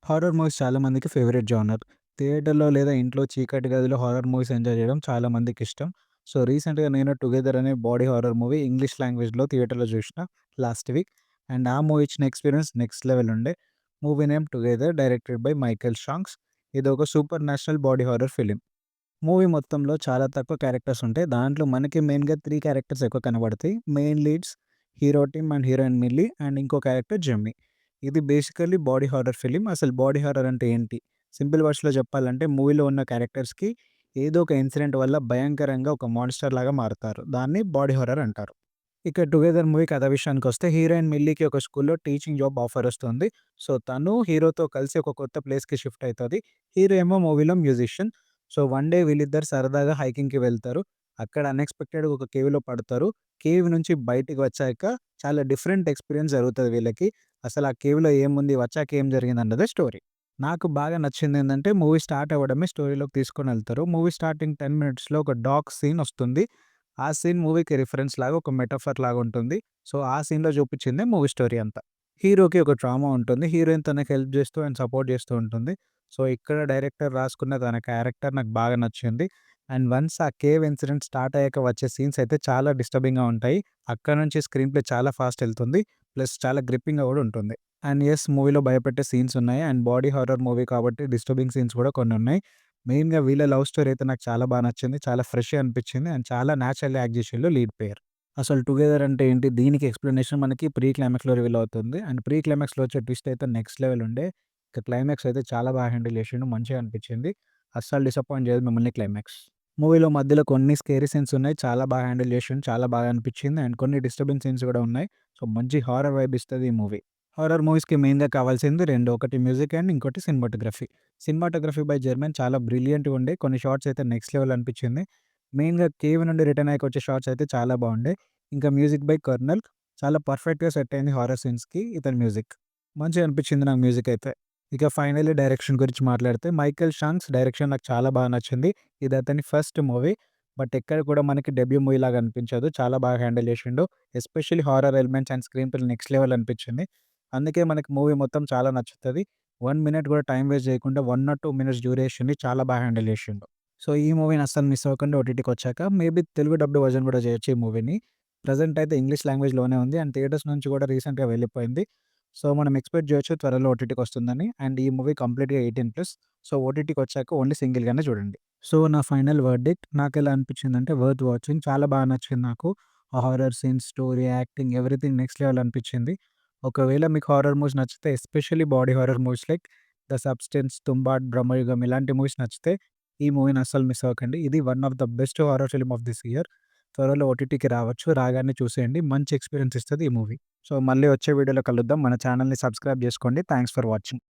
Horror movies చాలా మందికి favourite genre. థియేటర్‌లో లేదా ఇంట్లో చీకటి గదిలో హారర్ మూవీస్ ఎంజాయ్ చేయడం చాలా మందికిష్టం. సో, రీసెంట్‌గా నేను 'టుగెదర్' అనే బాడీ హారర్ మూవీ ఇంగ్లీష్ లాంగ్వేజ్‌లో థియేటర్‌లో చూసిన లాస్ట్ వీక్. అండ్ ఆ మూవీ ఇచ్చిన ఎక్స్‌పీరియన్స్ నెక్స్ట్ లెవెల్ ఉండే. Movie name 'together' directed by Michael Shanks. ఇదొక supernatural body horror film. Movie మొత్తంలో చాలా తక్కువ క్యారెక్టర్స్ ఉంటాయి. దాంట్లో మనకి మెయిన్‌గా 3 క్యారెక్టర్స్ ఎక్కువ కనబడతాయి. Main leads hero Tim and heroine Milly and ఇంకో క్యారెక్టర్ జెమ్మీ. ఇది బేసికల్లీ బాడీ హారర్ ఫిల్మ్. అసలు బాడీ హారర్ అంటే ఏంటి? సింపుల్ వర్డ్స్‌లో చెప్పాలంటే మూవీలో ఉన్న క్యారెక్టర్స్‌కి ఏదో ఒక ఇన్సిడెంట్ వల్ల భయంకరంగా ఒక మాన్‌స్టర్ లాగా మారుతారు. దాన్ని బాడీ హారర్ అంటారు. ఇక 'టుగెదర్' మూవీ కథ విషయానికొస్తే హీరోయిన్ మిల్లీకి ఒక స్కూల్‌లో టీచింగ్ జాబ్ ఆఫర్ వస్తుంది. సో, తను హీరోతో కలిసి ఒక కొత్త ప్లేస్‌కి షిఫ్ట్ అయితది. హీరో ఏమో మూవీలో మ్యూజిషియన్. సో, వన్ డే వీళ్ళిద్దరు సరదాగా హైకింగ్‌కి వెళ్తారు. అక్కడ అన్‌ఎక్స్‌పెక్టెడ్‌గా ఒక కేవ్‌లో పడతారు. కేవ్ నుంచి బయటికి వచ్చాక చాలా డిఫరెంట్ ఎక్స్‌పీరియన్స్ జరుగుతది వీళ్ళకి. అసలు ఆ కేవ్‌లో ఏముంది? వచ్చాక ఏం జరిగిందన్నదే స్టోరీ. నాకు బాగా నచ్చిందేందంటే మూవీ స్టార్ట్ అవ్వడమే స్టోరీలోకి తీసుకొనెళ్తారు. మూవీ స్టార్టింగ్ 10 మినిట్స్‌లో ఒక డాగ్ సీన్ వస్తుంది. ఆ సీన్ మూవీకి రిఫరెన్స్ లాగా ఒక మెటాఫర్ లాగా ఉంటుంది. సో, ఆ సీన్‌లో చూపించిందే మూవీ స్టోరీ అంతా. హీరోకి ఒక ట్రామా ఉంటుంది. హీరోయిన్ తనకి హెల్ప్ చేస్తూ అండ్ సపోర్ట్ చేస్తూ ఉంటుంది. సో, ఇక్కడ డైరెక్టర్ రాసుకున్న తన క్యారెక్టర్ నాకు బాగా నచ్చింది. అండ్ వన్స్ ఆ కేవ్ ఇన్సిడెంట్ స్టార్ట్ అయ్యాక వచ్చే సీన్స్ అయితే చాలా డిస్టర్బింగ్‌గా ఉంటాయి. అక్కడి నుంచి స్క్రీన్ ప్లే చాలా ఫాస్ట్ ఎళ్తుంది. ప్లస్ చాలా గ్రిప్పింగ్‌గా కూడా ఉంటుంది. అండ్ యెస్, మూవీలో భయపెట్టే సీన్స్ ఉన్నాయి. అండ్ బాడీ హారర్ మూవీ కాబట్టి డిస్టర్బింగ్ సీన్స్ కూడా కొన్నున్నాయి. మెయిన్‌గా వీళ్ళ లవ్ స్టోరీ అయితే నాకు చాలా బా నచ్చింది. చాలా ఫ్రెష్‌గా అనిపించింది. అండ్ చాలా న్యాచురల్‌గా యాక్ట్ చేషిల్లు లీడ్ పెయిర్. అసలు 'టుగెదర్' అంటే ఏంటి? దీనికి ఎక్స్‌ప్లనేషన్ మనకి ప్రీ క్లైమాక్స్‌లో రివీల్ అవుతుంది. అండ్ ప్రీ క్లైమాక్స్‌లో వచ్చే ట్విస్ట్ అయితే నెక్స్ట్ లెవెల్ ఉండే. ఇక క్లైమాక్స్ అయితే చాలా బాగా హ్యాండిల్ చేషిండు. మంచిగా అనిపించింది. అస్సలు డిసప్పాయింట్ చేయదు మిమ్మల్ని క్లైమాక్స్. మూవీలో మధ్యలో కొన్ని స్కేరీ సీన్స్ ఉన్నాయి. చాలా బాగా హ్యాండిల్ చేషిండు. చాలా బాగా అనిపించింది. అండ్ కొన్ని డిస్టర్బింగ్ సీన్స్ కూడా ఉన్నాయి. సో, మంచి హారర్ వైబ్ ఇస్తది ఈ మూవీ. హారర్ మూవీస్‌కి మెయిన్‌గా కావాల్సింది 2 ఒకటి మ్యూజిక్ అండ్ ఇంకోటి సినిమాటోగ్రఫీ. సినిమాటోగ్రఫీ బై జర్మన్ చాలా బ్రిలియంట్‌గా ఉండే. కొన్ని షాట్స్ అయితే నెక్స్ట్ లెవెల్ అనిపించింది. మెయిన్‌గా కేవ్ నుండి రిటర్న్ అయ్యాక వచ్చే షాట్స్ అయితే చాలా బాగుండే. ఇంకా మ్యూజిక్ బై కర్నల్ చాలా పర్ఫెక్ట్‌గా సెట్ అయింది హారర్ సీన్స్‌కి ఇతని మ్యూజిక్. మంచిగా అనిపించింది నాకు మ్యూజిక్ అయితే. ఇక ఫైనల్లీ డైరెక్షన్ గురించి మాట్లాడితే మైకెల్ షాంక్స్ డైరెక్షన్ నాకు చాలా బాగా నచ్చింది. ఇది అతని ఫస్ట్ మూవీ. బట్ ఎక్కడ కూడా మనకి డెబ్యూ మూవీ లాగా అనిపించదు. చాలా బాగా హ్యాండిల్ చేషిండు. Especially horror elements and screenplay next level అనిపించింది. అందుకే మనకి మూవీ మొత్తం చాలా నచ్చుతది. 1 మినిట్ కూడా టైమ్ వేస్ట్ చేయకుండా 1 ఆర్ 2 మినిట్స్ డ్యూరేషన్‌ని చాలా బాగా హ్యాండిల్ చేషిండు. సో, ఈ మూవీని అస్సలు మిస్ అవ్వకండి ఓటీటీకొచ్చాక. మేబీ తెలుగు డబ్డ్ వర్షన్ కూడా చేయొచ్చు ఈ మూవీని. ప్రెజెంట్ అయితే ఇంగ్లీష్ లాంగ్వేజ్‌లోనే ఉంది. అండ్ థియేటర్స్ నుంచి కూడా రీసెంట్‌గా వెళ్ళిపోయింది. సో, మనం ఎక్స్‌పెక్ట్ చేయొచ్చు త్వరలో ఓటీటీకొస్తుందని. అండ్ ఈ మూవీ కంప్లీట్‌గా 18+. సో, ఓటీటీకొచ్చాక ఓన్లీ సింగిల్‌గానే చూడండి. సో, నా ఫైనల్ వర్డిక్ట్ నాకెలా అనిపించిందంటే వర్త్ వాచింగ్. చాలా బాగా నచ్చింది నాకు. ఆ horror scenes, story, acting everything next level అనిపించింది. ఒకవేళ మీకు హారర్ మూవీస్ నచ్చితే especially body horror movies like 'the substance', 'Tumbbad', 'Bramayugam' ఇలాంటి మూవీస్ నచ్చితే ఈ మూవీని అస్సలు మిస్ అవ్వకండి. ఇది one of the best horror film of this year. త్వరలో ఓటీటీకి రావచ్చు. రాగానే చూసేయండి. మంచి ఎక్స్‌పీరియన్స్ ఇస్తది ఈ మూవీ. సో, మళ్ళీ వచ్చే వీడియోలో కలుద్దాం. మన ఛానెల్‌ని సబ్స్క్రైబ్ చేసుకోండి. Thanks for watching.